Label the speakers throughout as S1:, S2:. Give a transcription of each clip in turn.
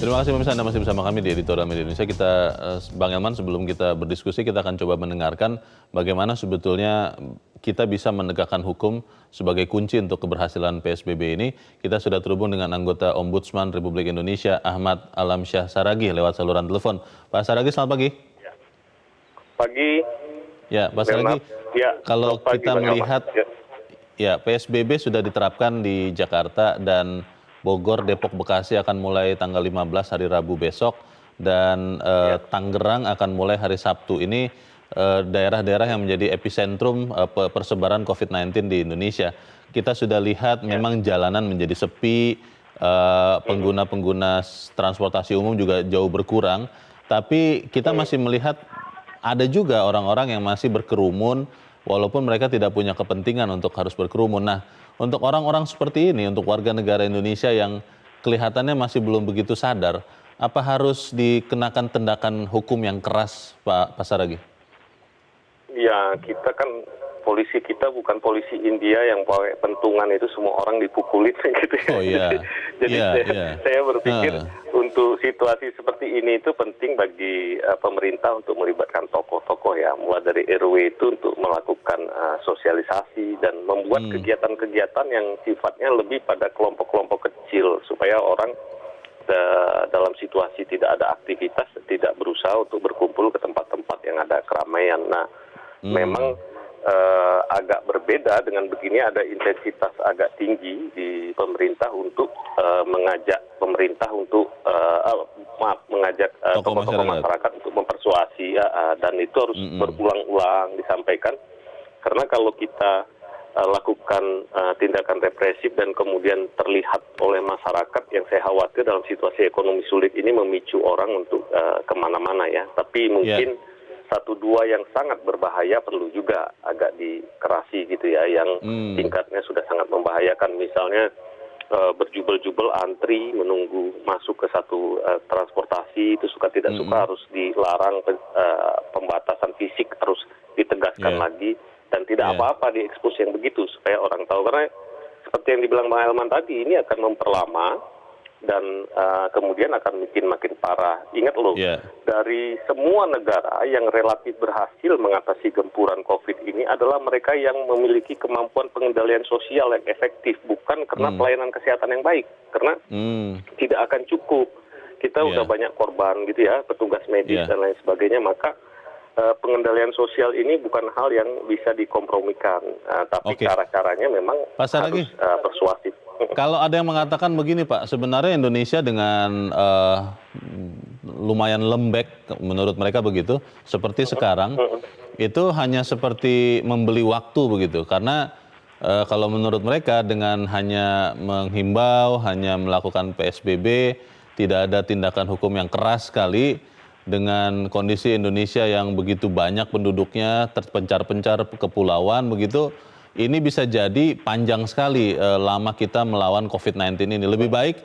S1: Terima kasih pemirsa, Anda masih bersama kami di Editorial Media Indonesia. Bang Elman, sebelum kita berdiskusi, kita akan coba mendengarkan bagaimana sebetulnya kita bisa menegakkan hukum sebagai kunci untuk keberhasilan PSBB ini. Kita sudah terhubung dengan anggota Ombudsman Republik Indonesia, Ahmad Alamsyah Saragih, lewat saluran telepon. Pak Saragih, selamat pagi.
S2: Pagi.
S1: Ya, Pak Saragih, kalau kita melihat PSBB sudah diterapkan di Jakarta dan Bogor, Depok, Bekasi akan mulai tanggal 15 hari Rabu besok, dan Tangerang akan mulai hari Sabtu. Ini daerah-daerah yang menjadi epicentrum persebaran COVID-19 di Indonesia. Kita sudah lihat memang jalanan menjadi sepi, pengguna-pengguna transportasi umum juga jauh berkurang, tapi kita masih melihat ada juga orang-orang yang masih berkerumun walaupun mereka tidak punya kepentingan untuk harus berkerumun. Nah, untuk orang-orang seperti ini, untuk warga negara Indonesia yang kelihatannya masih belum begitu sadar, apa harus dikenakan tindakan hukum yang keras, Pak Saragih?
S2: Ya, kita kan, polisi kita bukan polisi India yang pakai pentungan itu semua orang dipukulin gitu ya.
S1: Oh iya.
S2: Jadi saya berpikir untuk situasi seperti ini itu penting bagi pemerintah untuk melibatkan tokoh-tokoh ya, mulai dari RW itu untuk melakukan sosialisasi dan membuat kegiatan-kegiatan yang sifatnya lebih pada kelompok-kelompok kecil supaya orang dalam situasi tidak ada aktivitas tidak berusaha untuk berkumpul ke tempat-tempat yang ada keramaian. Nah, memang agak berbeda dengan begini, ada intensitas agak tinggi di pemerintah untuk mengajak pemerintah untuk mengajak tokoh-tokoh masyarakat untuk mempersuasi dan itu harus berulang-ulang disampaikan, karena kalau kita lakukan tindakan represif dan kemudian terlihat oleh masyarakat, yang saya khawatir dalam situasi ekonomi sulit ini memicu orang untuk kemana-mana ya. Tapi mungkin satu dua yang sangat berbahaya perlu juga agak dikerasi gitu ya, yang tingkatnya sudah sangat membahayakan. Misalnya berjubel-jubel antri menunggu masuk ke satu transportasi, itu suka tidak suka harus dilarang, pembatasan fisik harus ditegaskan lagi, dan tidak apa-apa diekspos yang begitu supaya orang tahu, karena seperti yang dibilang Bang Elman tadi, ini akan memperlama dan kemudian akan makin parah. Ingat loh, dari semua negara yang relatif berhasil mengatasi gempuran COVID ini adalah mereka yang memiliki kemampuan pengendalian sosial yang efektif, bukan karena pelayanan kesehatan yang baik, karena tidak akan cukup. Kita udah banyak korban gitu ya, petugas medis dan lain sebagainya, maka pengendalian sosial ini bukan hal yang bisa dikompromikan, tapi cara-caranya memang harus persuasif.
S1: Kalau ada yang mengatakan begini Pak, sebenarnya Indonesia dengan lumayan lembek menurut mereka begitu, seperti sekarang, itu hanya seperti membeli waktu begitu. Karena kalau menurut mereka dengan hanya menghimbau, hanya melakukan PSBB, tidak ada tindakan hukum yang keras sekali, dengan kondisi Indonesia yang begitu banyak penduduknya, terpencar-pencar kepulauan begitu, ini bisa jadi panjang sekali lama kita melawan COVID-19 ini. Lebih baik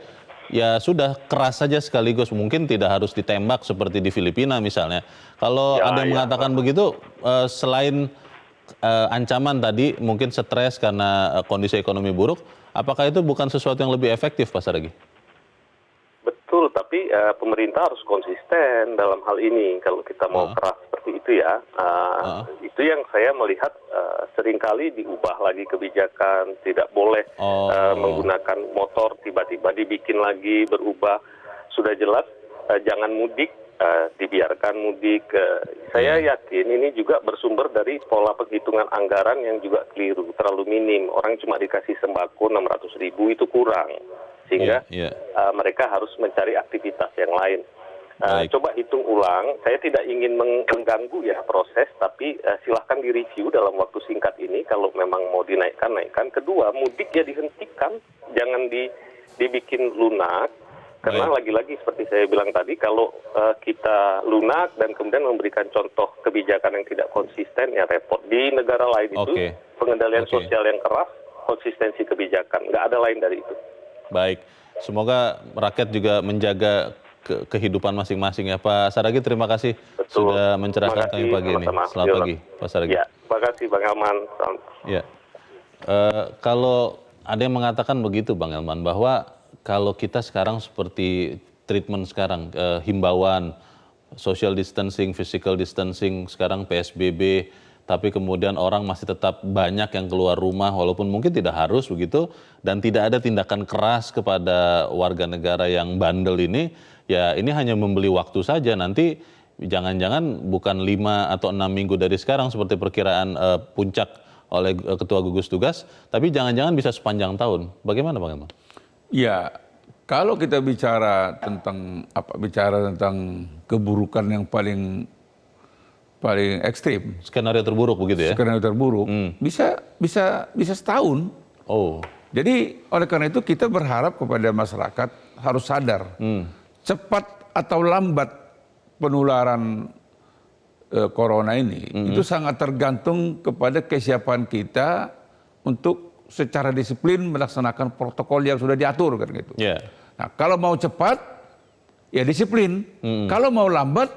S1: ya sudah keras saja sekaligus, mungkin tidak harus ditembak seperti di Filipina misalnya. Kalau ada yang mengatakan begitu, selain ancaman tadi mungkin stres karena kondisi ekonomi buruk, apakah itu bukan sesuatu yang lebih efektif, Pak Saragih?
S2: Betul, tapi pemerintah harus konsisten dalam hal ini. Kalau kita mau keras seperti itu ya, itu yang saya melihat seringkali diubah lagi kebijakan, tidak boleh menggunakan motor, tiba-tiba dibikin lagi berubah. Sudah jelas jangan mudik, dibiarkan mudik. Saya yakin ini juga bersumber dari pola penghitungan anggaran yang juga keliru, terlalu minim. Orang cuma dikasih sembako 600.000 itu kurang, sehingga mereka harus mencari aktivitas yang lain. Coba hitung ulang, saya tidak ingin mengganggu ya proses, tapi silahkan direview dalam waktu singkat ini, kalau memang mau dinaikkan. Kedua, mudik ya dihentikan, jangan dibikin lunak, karena lagi-lagi seperti saya bilang tadi, kalau kita lunak dan kemudian memberikan contoh kebijakan yang tidak konsisten, ya repot. Di negara lain itu pengendalian sosial yang keras, konsistensi kebijakan, nggak ada lain dari itu.
S1: Baik, semoga rakyat juga menjaga kehidupan masing-masing ya Pak Saragih. Terima kasih sudah mencerahkan kami pagi ini. Selamat pagi Pak Saragih.
S2: Ya, terima kasih Bang Elman.
S1: Ya, kalau ada yang mengatakan begitu Bang Elman, bahwa kalau kita sekarang seperti treatment sekarang, himbauan, social distancing, physical distancing, sekarang PSBB, tapi kemudian orang masih tetap banyak yang keluar rumah walaupun mungkin tidak harus begitu, dan tidak ada tindakan keras kepada warga negara yang bandel ini, ya ini hanya membeli waktu saja. Nanti jangan-jangan bukan 5 atau 6 minggu dari sekarang seperti perkiraan puncak oleh Ketua Gugus Tugas, tapi jangan-jangan bisa sepanjang tahun. Bagaimana Bang Elman?
S3: Ya, kalau kita bicara tentang keburukan yang paling ekstrim,
S1: Skenario terburuk begitu ya?
S3: skenario terburuk, bisa setahun.
S1: Oh,
S3: Jadi oleh karena itu kita berharap kepada masyarakat harus sadar, cepat atau lambat penularan corona ini itu sangat tergantung kepada kesiapan kita untuk secara disiplin melaksanakan protokol yang sudah diatur kan gitu.
S1: ya.
S3: Nah, kalau mau cepat ya disiplin. Kalau mau lambat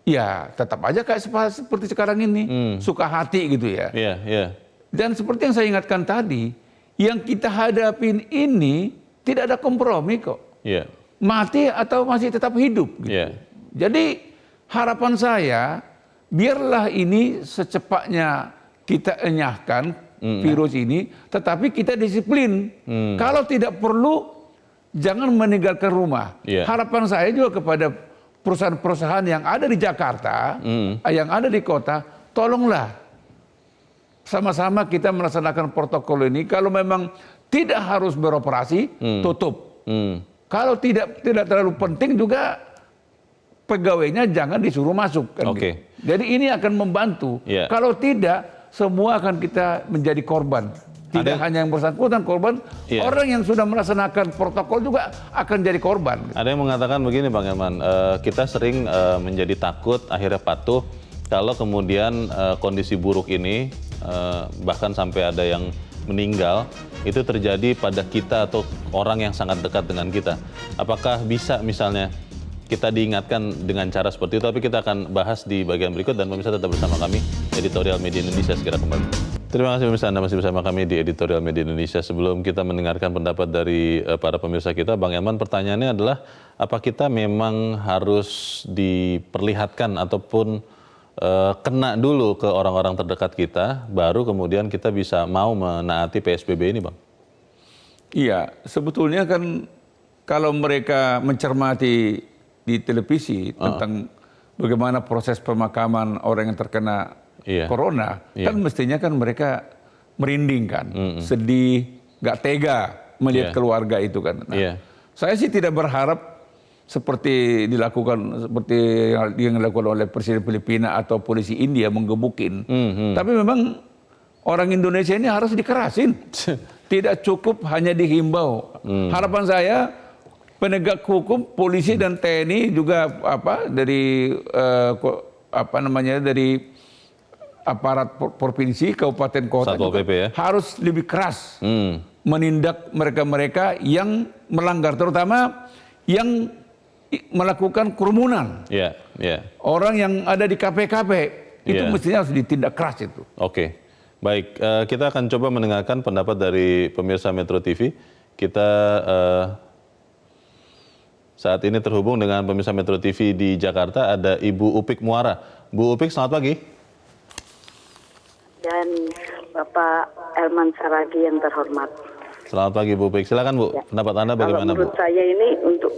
S3: ya tetap aja kayak seperti sekarang ini, suka hati gitu ya.
S1: Iya, iya.
S3: Dan seperti yang saya ingatkan tadi, yang kita hadapin ini tidak ada kompromi kok.
S1: Iya.
S3: Mati atau masih tetap hidup gitu.
S1: Iya.
S3: Jadi harapan saya biarlah ini secepatnya kita enyahkan virus ini, tetapi kita disiplin. Kalau tidak perlu jangan meninggalkan rumah.
S1: Iya.
S3: Harapan saya juga kepada perusahaan-perusahaan yang ada di Jakarta, yang ada di kota, tolonglah sama-sama kita melaksanakan protokol ini. Kalau memang tidak harus beroperasi, tutup. Kalau tidak terlalu penting juga pegawainya jangan disuruh masuk kan.
S1: Oke.
S3: Gitu. Jadi ini akan membantu.
S1: Yeah.
S3: Kalau tidak, semua akan kita menjadi korban. Tidak hanya yang bersangkutan korban,
S1: Yeah.
S3: orang yang sudah melaksanakan protokol juga akan jadi korban.
S1: Ada yang mengatakan begini Bang Elman, kita sering menjadi takut, akhirnya patuh kalau kemudian kondisi buruk ini, bahkan sampai ada yang meninggal, itu terjadi pada kita atau orang yang sangat dekat dengan kita. Apakah bisa misalnya kita diingatkan dengan cara seperti itu, tapi kita akan bahas di bagian berikut dan pemirsa tetap bersama kami, Editorial Media Indonesia segera kembali. Terima kasih pemirsa, Anda masih bersama kami di Editorial Media Indonesia. Sebelum kita mendengarkan pendapat dari para pemirsa kita, Bang Elman, pertanyaannya adalah apa kita memang harus diperlihatkan ataupun kena dulu ke orang-orang terdekat kita, baru kemudian kita bisa mau menaati PSBB ini, Bang?
S3: Iya, sebetulnya kan kalau mereka mencermati di televisi tentang bagaimana proses pemakaman orang yang terkena corona, kan mestinya kan mereka merinding kan, sedih, nggak tega melihat keluarga itu kan. Nah, saya sih tidak berharap seperti yang dilakukan oleh Presiden Filipina atau polisi India menggebukin. Tapi memang orang Indonesia ini harus dikerasin. Tidak cukup hanya dihimbau. Harapan saya penegak hukum, polisi dan TNI juga dari aparat provinsi, kabupaten, kota juga harus lebih keras menindak mereka-mereka yang melanggar, terutama yang melakukan kerumunan. Orang yang ada di KP-KP itu mestinya harus ditindak keras itu.
S1: Oke, baik. Kita akan coba mendengarkan pendapat dari pemirsa Metro TV. Kita saat ini terhubung dengan pemirsa Metro TV di Jakarta, ada Ibu Upik Muara. Bu Upik, selamat pagi.
S4: Dan Bapak Elman Saraghi yang terhormat.
S1: Selamat pagi Bu Upik, silakan Bu. Ya. Pendapat Anda bagaimana Bu?
S4: Menurut saya ini untuk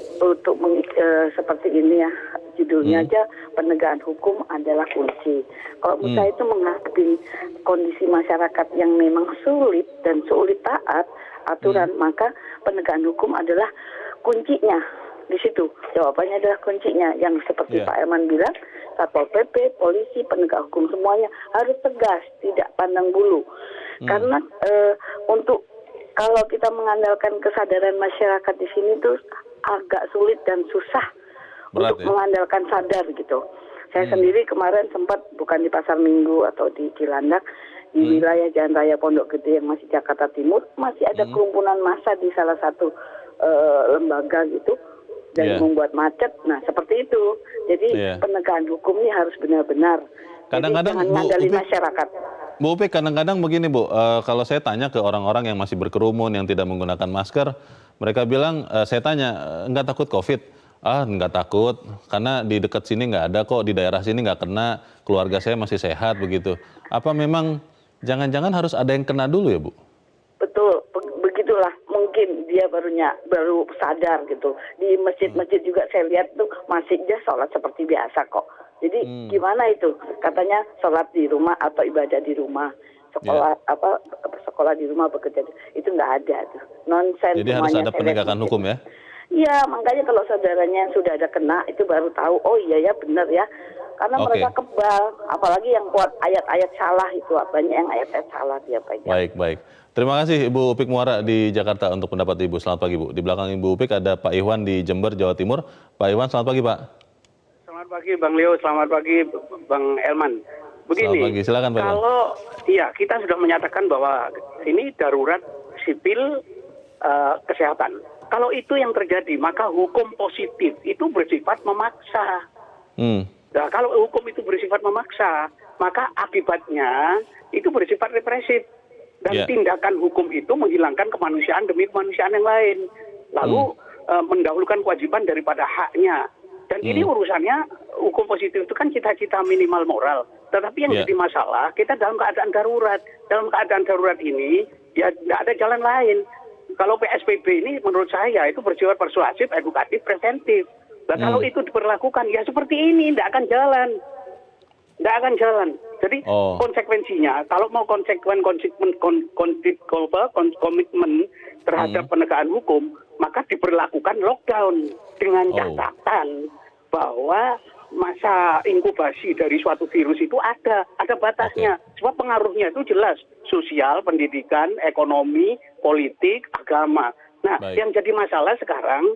S4: seperti ini ya, judulnya aja penegakan hukum adalah kunci. Kalau menurut saya itu menghadapi kondisi masyarakat yang memang sulit dan sulit taat aturan, maka penegakan hukum adalah kuncinya. Di situ jawabannya adalah kuncinya, yang seperti Pak Elman bilang, Satpol PP, polisi, penegak hukum semuanya harus tegas, tidak pandang bulu. Karena untuk kalau kita mengandalkan kesadaran masyarakat di sini tuh agak sulit dan susah untuk mengandalkan sadar gitu. Saya sendiri kemarin sempat bukan di Pasar Minggu atau di Cilandak, di wilayah Jalan Raya Pondok Gede yang masih Jakarta Timur, masih ada kerumunan massa di salah satu lembaga gitu. Dan membuat macet. Nah, seperti itu. Jadi penegakan hukum ini harus benar-benar.
S1: Kadang-kadang
S4: jangan ngandalin masyarakat.
S1: Bu Upik, kadang-kadang begini Bu, kalau saya tanya ke orang-orang yang masih berkerumun, yang tidak menggunakan masker, mereka bilang, saya tanya, enggak takut COVID? Nggak takut, karena di dekat sini nggak ada kok, di daerah sini nggak kena, keluarga saya masih sehat begitu. Apa memang jangan-jangan harus ada yang kena dulu ya, Bu?
S4: Betul, begitulah. Mungkin dia baru sadar gitu. Di masjid-masjid juga saya lihat tuh masih dia sholat seperti biasa kok. Jadi gimana itu? Katanya sholat di rumah atau ibadah di rumah, sekolah sekolah di rumah, bekerja itu nggak ada tuh. Nonsen.
S1: Jadi harus ada penegakan hukum ya?
S4: Iya, makanya kalau saudaranya yang sudah ada kena itu baru tahu, oh iya ya benar ya. Karena mereka kebal, apalagi yang kuat ayat-ayat salah itu, banyak yang ayat-ayat salah dia pegang.
S1: Baik. Terima kasih Ibu Upik Muara di Jakarta untuk pendapat Ibu. Selamat pagi Bu. Di belakang Ibu Upik ada Pak Iwan di Jember, Jawa Timur. Pak Iwan, selamat pagi Pak.
S5: Selamat pagi Bang Leo, selamat pagi Bang Elman. Begini,
S1: selamat pagi, silakan Pak Iwan.
S5: Kalau kita sudah menyatakan bahwa ini darurat sipil kesehatan. Kalau itu yang terjadi, maka hukum positif itu bersifat memaksa. Nah, kalau hukum itu bersifat memaksa, maka akibatnya itu bersifat represif. Dan tindakan hukum itu menghilangkan kemanusiaan demi kemanusiaan yang lain. Lalu mendahulukan kewajiban daripada haknya. Dan ini urusannya, hukum positif itu kan cita-cita minimal moral. Tetapi yang jadi masalah, kita dalam keadaan darurat. Dalam keadaan darurat ini, ya tidak ada jalan lain. Kalau PSBB ini menurut saya itu bersifat persuasif, edukatif, preventif. Nah, kalau itu diberlakukan, ya seperti ini, tidak akan jalan. Tidak akan jalan. Jadi konsekuensinya, kalau mau komitmen terhadap penegakan hukum, maka diberlakukan lockdown dengan catatan bahwa masa inkubasi dari suatu virus itu ada batasnya. Sebab pengaruhnya itu jelas, sosial, pendidikan, ekonomi, politik, agama. Nah, yang jadi masalah sekarang,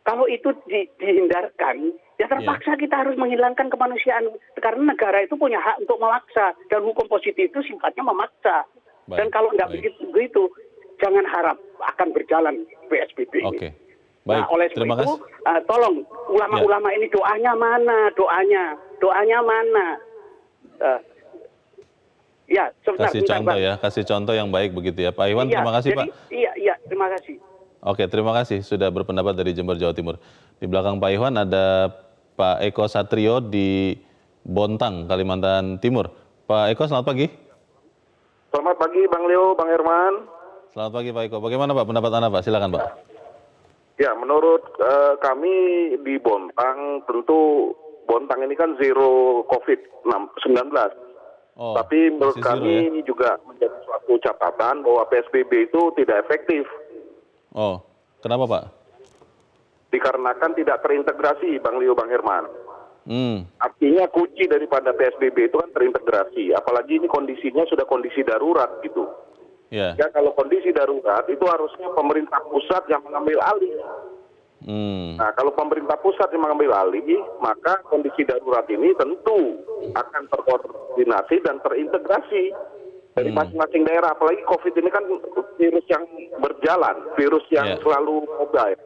S5: kalau itu dihindarkan, ya terpaksa kita harus menghilangkan kemanusiaan. Karena negara itu punya hak untuk memaksa. Dan hukum positif itu sifatnya memaksa. Dan kalau tidak begitu, jangan harap akan berjalan PSBB ini. Nah, oleh sebab itu, tolong ulama-ulama ini doanya mana? Doanya mana? Sebentar.
S1: Kasih contoh ya, kasih contoh yang baik begitu ya. Pak Iwan, terima kasih Pak.
S5: Iya, terima kasih.
S1: Oke, terima kasih sudah berpendapat dari Jember, Jawa Timur. Di belakang Pak Iwan ada Pak Eko Satrio di Bontang, Kalimantan Timur. Pak Eko, selamat pagi.
S6: Selamat pagi Bang Leo, Bang Herman.
S1: Selamat pagi Pak Eko. Bagaimana Pak pendapat Anda Pak? Silakan Pak.
S6: Ya, menurut kami di Bontang, tentu Bontang ini kan zero COVID-19. Tapi menurut kami juga menjadi suatu catatan bahwa PSBB itu tidak efektif.
S1: Kenapa Pak?
S6: Dikarenakan tidak terintegrasi Bang Leo, Bang Herman. Artinya kunci daripada PSBB itu kan terintegrasi. Apalagi ini kondisinya sudah kondisi darurat gitu. Ya kalau kondisi darurat itu harusnya pemerintah pusat yang mengambil alih. Nah kalau pemerintah pusat yang mengambil alih, maka kondisi darurat ini tentu akan terkoordinasi dan terintegrasi dari masing-masing daerah. Apalagi COVID ini kan virus yang berjalan, virus yang selalu mobile.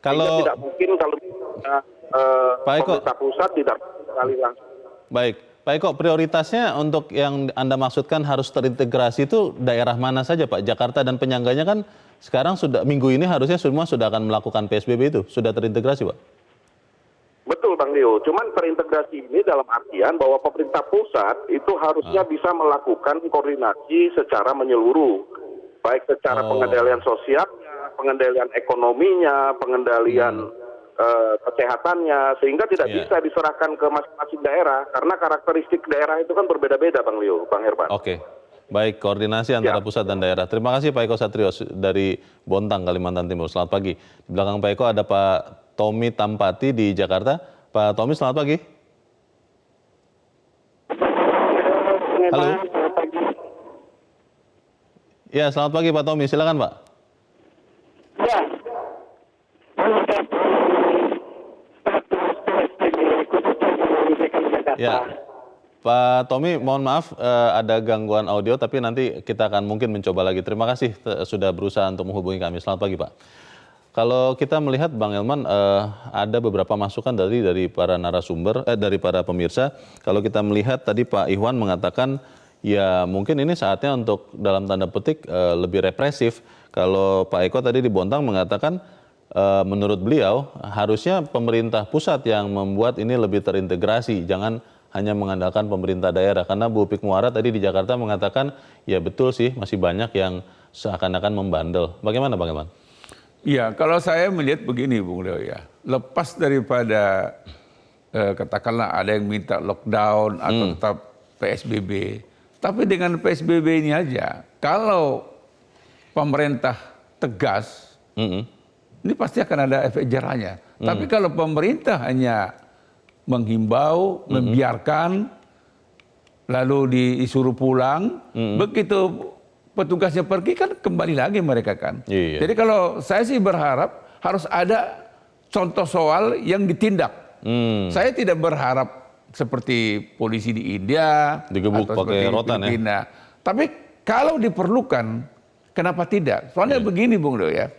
S1: Kalau
S6: tidak mungkin kalau pemerintah pusat tidak sekali langsung.
S1: Baik. Pak Eko, prioritasnya untuk yang Anda maksudkan harus terintegrasi itu daerah mana saja Pak? Jakarta dan penyangganya kan sekarang sudah minggu ini harusnya semua sudah akan melakukan PSBB itu. Sudah terintegrasi Pak?
S6: Betul Bang Leo, cuman terintegrasi ini dalam artian bahwa pemerintah pusat itu harusnya bisa melakukan koordinasi secara menyeluruh. Baik secara pengendalian sosialnya, pengendalian ekonominya, pengendalian kesehatannya, sehingga tidak bisa diserahkan ke masing-masing daerah karena karakteristik daerah itu kan berbeda-beda Bang Leo, Bang Herman.
S1: Oke, baik, koordinasi antara pusat dan daerah. Terima kasih Pak Eko Satrio dari Bontang, Kalimantan Timur. Selamat pagi. Di belakang Pak Eko ada Pak Tommy Tampati di Jakarta. Pak Tommy, selamat pagi. Halo. Ya, selamat pagi Pak Tommy. Silakan Pak. Ya, Pak Tommy, mohon maaf ada gangguan audio, tapi nanti kita akan mungkin mencoba lagi. Terima kasih sudah berusaha untuk menghubungi kami. Selamat pagi Pak. Kalau kita melihat Bang Elman, ada beberapa masukan dari para narasumber, dari para pemirsa. Kalau kita melihat tadi Pak Iwan mengatakan, ya mungkin ini saatnya untuk dalam tanda petik lebih represif. Kalau Pak Eko tadi di Bontang mengatakan, menurut beliau harusnya pemerintah pusat yang membuat ini lebih terintegrasi, jangan hanya mengandalkan pemerintah daerah. Karena Bu Upik Muara tadi di Jakarta mengatakan, ya betul sih masih banyak yang seakan-akan membandel. Bagaimana Bang Elman?
S3: Ya, kalau saya melihat begini Bung Leo ya, lepas daripada katakanlah ada yang minta lockdown atau tetap PSBB, tapi dengan PSBB ini aja, kalau pemerintah tegas, ini pasti akan ada efek jerahnya. Tapi kalau pemerintah hanya menghimbau, membiarkan, lalu disuruh pulang, begitu petugasnya pergi kan kembali lagi mereka kan.
S1: Iya.
S3: Jadi kalau saya sih berharap harus ada contoh soal yang ditindak. Saya tidak berharap seperti polisi di India,
S1: digebuk pakai rotan ya.
S3: Tapi kalau diperlukan, kenapa tidak? Soalnya begini Bung Leo ya.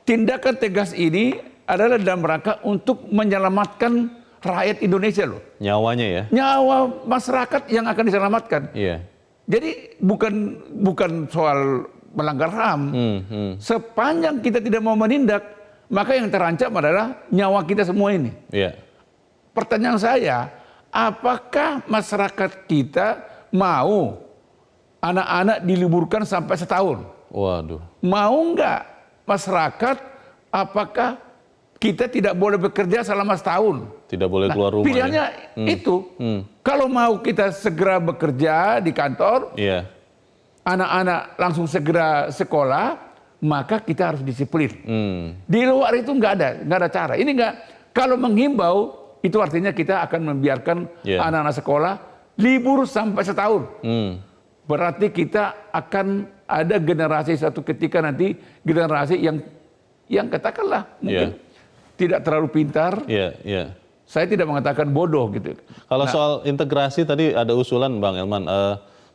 S3: Tindakan tegas ini adalah dalam rangka untuk menyelamatkan rakyat Indonesia loh.
S1: Nyawanya ya?
S3: Nyawa masyarakat yang akan diselamatkan.
S1: Iya.
S3: Jadi bukan soal melanggar HAM. Sepanjang kita tidak mau menindak, maka yang terancam adalah nyawa kita semua ini.
S1: Iya.
S3: Pertanyaan saya, apakah masyarakat kita mau anak-anak diliburkan sampai setahun?
S1: Waduh.
S3: Mau nggak masyarakat, apakah kita tidak boleh bekerja selama setahun?
S1: Tidak boleh keluar rumah.
S3: Pilihannya itu. Kalau mau kita segera bekerja di kantor, anak-anak langsung segera sekolah, maka kita harus disiplin. Di luar itu nggak ada cara. Ini nggak. Kalau menghimbau, itu artinya kita akan membiarkan anak-anak sekolah libur sampai setahun. Berarti kita akan ada generasi satu ketika nanti, generasi yang katakanlah mungkin tidak terlalu pintar. Saya tidak mengatakan bodoh gitu.
S1: Kalau soal integrasi tadi ada usulan Bang Elman.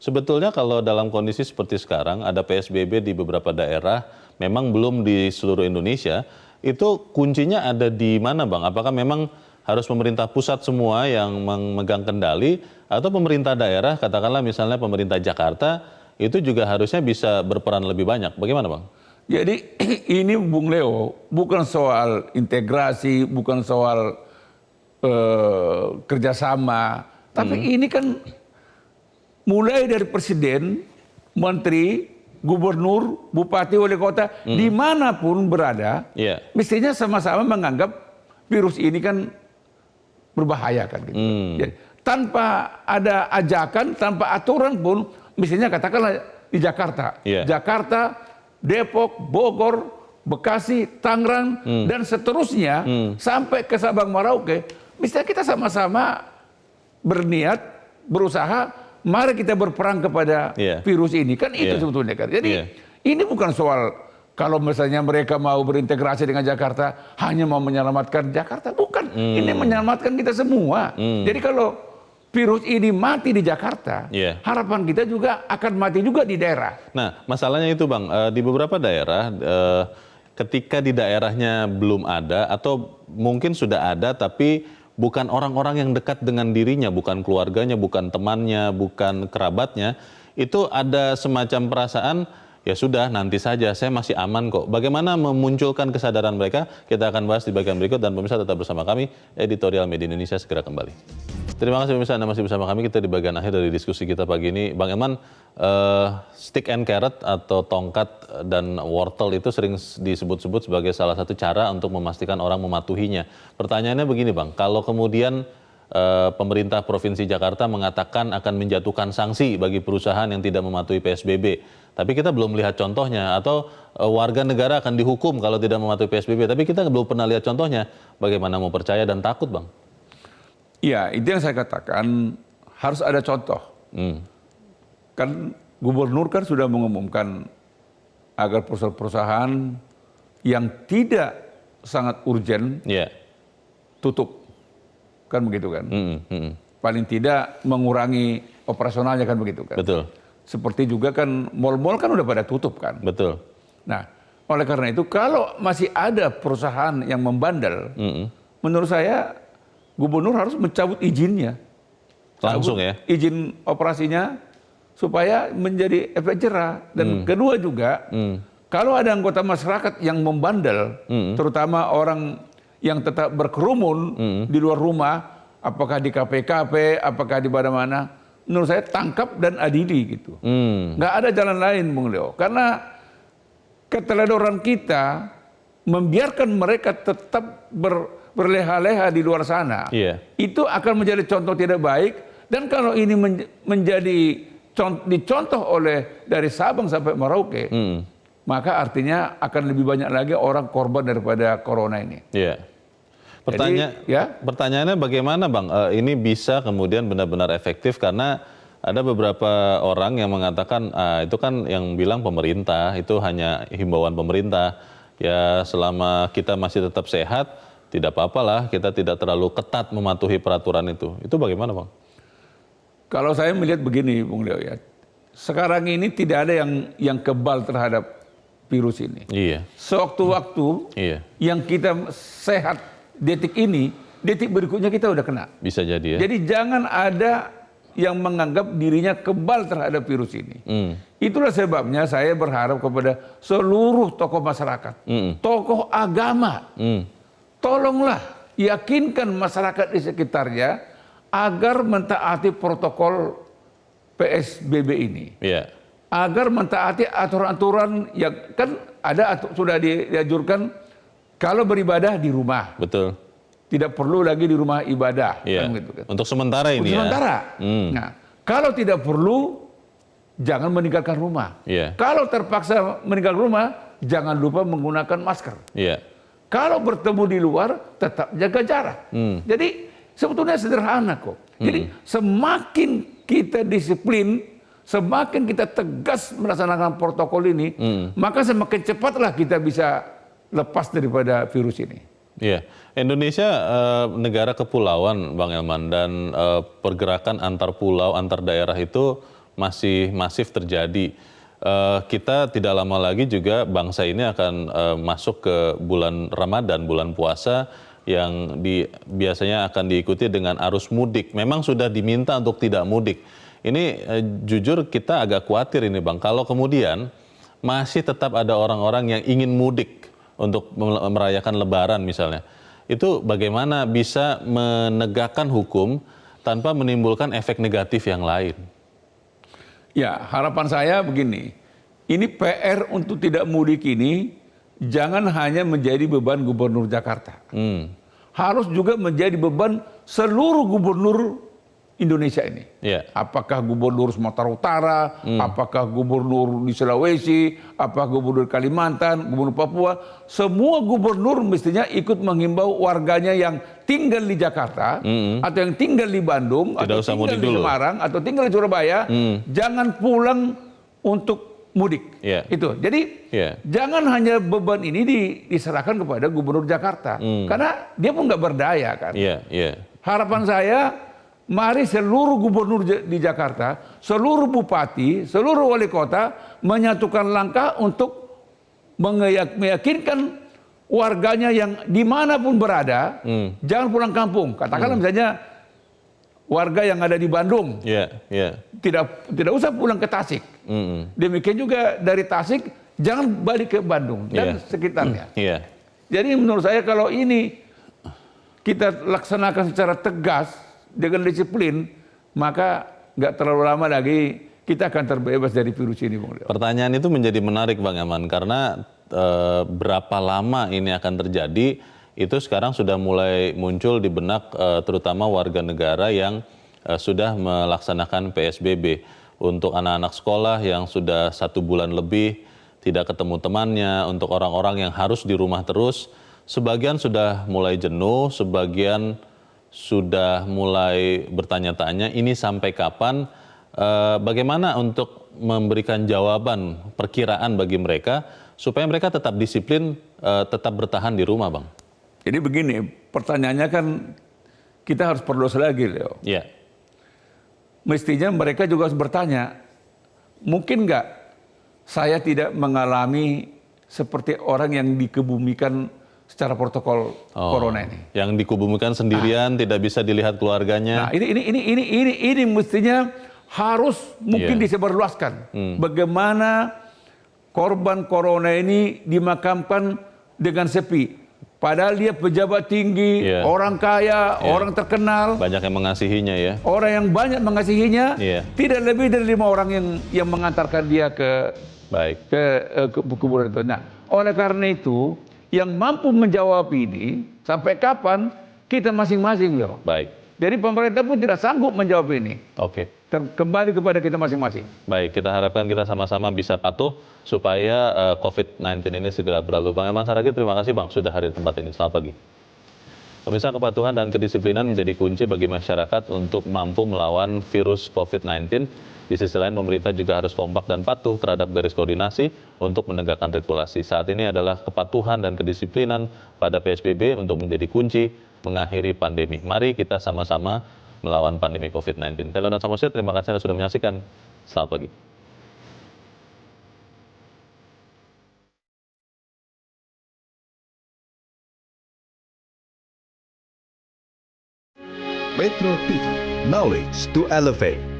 S1: Sebetulnya kalau dalam kondisi seperti sekarang ada PSBB di beberapa daerah, memang belum di seluruh Indonesia. Itu kuncinya ada di mana Bang? Apakah memang harus pemerintah pusat semua yang memegang kendali, atau pemerintah daerah, katakanlah misalnya pemerintah Jakarta, itu juga harusnya bisa berperan lebih banyak. Bagaimana Bang?
S3: Jadi ini Bung Leo, bukan soal integrasi, bukan soal kerjasama, tapi ini kan mulai dari presiden, menteri, gubernur, bupati, wali kota, dimanapun berada, mestinya sama-sama menganggap virus ini kan berbahaya kan. Gitu. Jadi, tanpa ada ajakan, tanpa aturan pun, mestinya katakanlah di Jakarta, Jakarta, Depok, Bogor, Bekasi, Tangerang, dan seterusnya, sampai ke Sabang Merauke, misalnya kita sama-sama berniat, berusaha, mari kita berperang kepada virus ini. Kan itu sebetulnya kan. Jadi ini bukan soal kalau misalnya mereka mau berintegrasi dengan Jakarta, hanya mau menyelamatkan Jakarta. Bukan, ini menyelamatkan kita semua. Jadi kalau virus ini mati di Jakarta, harapan kita juga akan mati juga di daerah.
S1: Nah, masalahnya itu Bang, di beberapa daerah, ketika di daerahnya belum ada, atau mungkin sudah ada, tapi bukan orang-orang yang dekat dengan dirinya, bukan keluarganya, bukan temannya, bukan kerabatnya, itu ada semacam perasaan, ya sudah nanti saja, saya masih aman kok. Bagaimana memunculkan kesadaran mereka? Kita akan bahas di bagian berikut, dan pemirsa tetap bersama kami, Editorial Media Indonesia segera kembali. Terima kasih pemirsa, Anda masih bersama kami. Kita di bagian akhir dari diskusi kita pagi ini. Bang Elman, stick and carrot atau tongkat dan wortel itu sering disebut-sebut sebagai salah satu cara untuk memastikan orang mematuhinya. Pertanyaannya begini Bang, kalau kemudian pemerintah Provinsi Jakarta mengatakan akan menjatuhkan sanksi bagi perusahaan yang tidak mematuhi PSBB, tapi kita belum melihat contohnya, atau warga negara akan dihukum kalau tidak mematuhi PSBB, tapi kita belum pernah lihat contohnya, bagaimana mau percaya dan takut Bang?
S3: Ya, itu yang saya katakan, harus ada contoh. Kan gubernur kan sudah mengumumkan agar perusahaan-perusahaan yang tidak sangat urgen tutup. Kan begitu kan? Paling tidak mengurangi operasionalnya kan begitu kan?
S1: Betul.
S3: Seperti juga kan mal-mal kan udah pada tutup kan?
S1: Betul.
S3: Nah, oleh karena itu kalau masih ada perusahaan yang membandel, menurut saya gubernur harus mencabut izinnya.
S1: Langsung ya?
S3: Izin operasinya supaya menjadi efek jerah. Dan kedua juga, Kalau ada anggota masyarakat yang membandel, terutama orang yang tetap berkerumun di luar rumah, apakah di KPKP, apakah di mana-mana, menurut saya tangkap dan adili gitu. Nggak ada jalan lain, Bung Leo. Karena keteledoran kita membiarkan mereka tetap berleha-leha di luar sana, itu akan menjadi contoh tidak baik. Dan kalau ini menjadi dicontoh oleh dari Sabang sampai Merauke, maka artinya akan lebih banyak lagi orang korban daripada corona ini.
S1: Iya. Pertanyaannya bagaimana Bang, ini bisa kemudian benar-benar efektif, karena ada beberapa orang yang mengatakan, itu kan yang bilang pemerintah, itu hanya himbauan pemerintah. Ya selama kita masih tetap sehat, tidak apa-apalah, kita tidak terlalu ketat mematuhi peraturan itu. Itu bagaimana Bang?
S3: Kalau saya melihat begini Bung Leo ya, sekarang ini tidak ada yang kebal terhadap virus ini.
S1: Iya.
S3: Sewaktu-waktu yang kita sehat detik ini, detik berikutnya kita udah kena.
S1: Bisa jadi ya.
S3: Jadi jangan ada yang menganggap dirinya kebal terhadap virus ini. Itulah sebabnya saya berharap kepada seluruh tokoh masyarakat, tokoh agama, tolonglah yakinkan masyarakat di sekitarnya agar mentaati protokol PSBB ini. Agar mentaati aturan-aturan yang kan ada, sudah dianjurkan kalau beribadah di rumah.
S1: Betul.
S3: Tidak perlu lagi di rumah ibadah. Kan gitu, kan.
S1: Untuk sementara ini.
S3: Untuk sementara. Nah, kalau tidak perlu, jangan meninggalkan rumah. Kalau terpaksa meninggalkan rumah, jangan lupa menggunakan masker. Kalau bertemu di luar, tetap jaga jarak. Jadi sebetulnya sederhana kok. Jadi semakin kita disiplin, semakin kita tegas melaksanakan protokol ini, maka semakin cepatlah kita bisa lepas daripada virus ini.
S1: Indonesia negara kepulauan Bang Elman, dan pergerakan antar pulau, antar daerah itu masih masif terjadi. Kita tidak lama lagi juga bangsa ini akan masuk ke bulan Ramadan, bulan puasa, yang biasanya akan diikuti dengan arus mudik. Memang sudah diminta untuk tidak mudik. Ini jujur kita agak khawatir ini Bang, kalau kemudian masih tetap ada orang-orang yang ingin mudik untuk merayakan Lebaran misalnya. Itu bagaimana bisa menegakkan hukum tanpa menimbulkan efek negatif yang lain?
S3: Ya, harapan saya begini, ini PR untuk tidak mudik ini jangan hanya menjadi beban Gubernur Jakarta. Harus juga menjadi beban seluruh gubernur Indonesia ini. Apakah gubernur Sumatera Utara, apakah gubernur di Sulawesi, apakah gubernur Kalimantan, gubernur Papua, semua gubernur mestinya ikut menghimbau warganya yang tinggal di Jakarta, atau yang tinggal di Bandung, atau tinggal di Semarang, atau tinggal di Surabaya, jangan pulang untuk mudik. Itu. Jadi jangan hanya beban ini diserahkan kepada gubernur Jakarta, karena dia pun nggak berdaya kan. Harapan saya, mari seluruh gubernur di Jakarta, seluruh bupati, seluruh wali kota menyatukan langkah untuk meyakinkan warganya yang dimanapun berada, jangan pulang kampung. Katakanlah misalnya warga yang ada di Bandung, tidak usah pulang ke Tasik. Demikian juga dari Tasik jangan balik ke Bandung dan sekitarnya. Jadi menurut saya kalau ini kita laksanakan secara tegas dengan disiplin, maka nggak terlalu lama lagi kita akan terbebas dari virus ini, Bung Leo.
S1: Pertanyaan itu menjadi menarik, Bang Elman, karena berapa lama ini akan terjadi, itu sekarang sudah mulai muncul di benak terutama warga negara yang sudah melaksanakan PSBB. Untuk anak-anak sekolah yang sudah 1 bulan lebih tidak ketemu temannya, untuk orang-orang yang harus di rumah terus, sebagian sudah mulai jenuh, sebagian sudah mulai bertanya-tanya ini sampai kapan, bagaimana untuk memberikan jawaban perkiraan bagi mereka supaya mereka tetap disiplin, tetap bertahan di rumah, Bang.
S3: Jadi begini, pertanyaannya kan kita harus perlu lagi, Leo. Mestinya mereka juga harus bertanya, mungkin nggak saya tidak mengalami seperti orang yang dikebumikan secara protokol corona ini,
S1: yang dikebumikan sendirian, tidak bisa dilihat keluarganya.
S3: Nah, ini mestinya harus mungkin disebarluaskan. Bagaimana korban corona ini dimakamkan dengan sepi. Padahal dia pejabat tinggi, orang kaya, orang terkenal.
S1: Banyak yang mengasihinya ya.
S3: Orang yang banyak mengasihinya, tidak lebih dari 5 orang yang mengantarkan dia ke kuburan itu. Nah, oleh karena itu, yang mampu menjawab ini, sampai kapan kita masing-masing loh.
S1: Baik.
S3: Jadi pemerintah pun tidak sanggup menjawab ini.
S1: Oke.
S3: Kembali kepada kita masing-masing.
S1: Baik, kita harapkan kita sama-sama bisa patuh supaya COVID-19 ini segera berlalu. Bang Herman Saragih, terima kasih Bang sudah hadir di tempat ini. Selamat pagi. Pemirsa, kepatuhan dan kedisiplinan menjadi kunci bagi masyarakat untuk mampu melawan virus COVID-19. Di sisi lain, pemerintah juga harus kompak dan patuh terhadap garis koordinasi untuk menegakkan regulasi. Saat ini adalah kepatuhan dan kedisiplinan pada PSBB untuk menjadi kunci mengakhiri pandemi. Mari kita sama-sama melawan pandemi COVID-19. Saya Leonard Samosir, terima kasih Anda sudah menyaksikan. Selamat pagi.
S7: Metro TV, knowledge to elevate.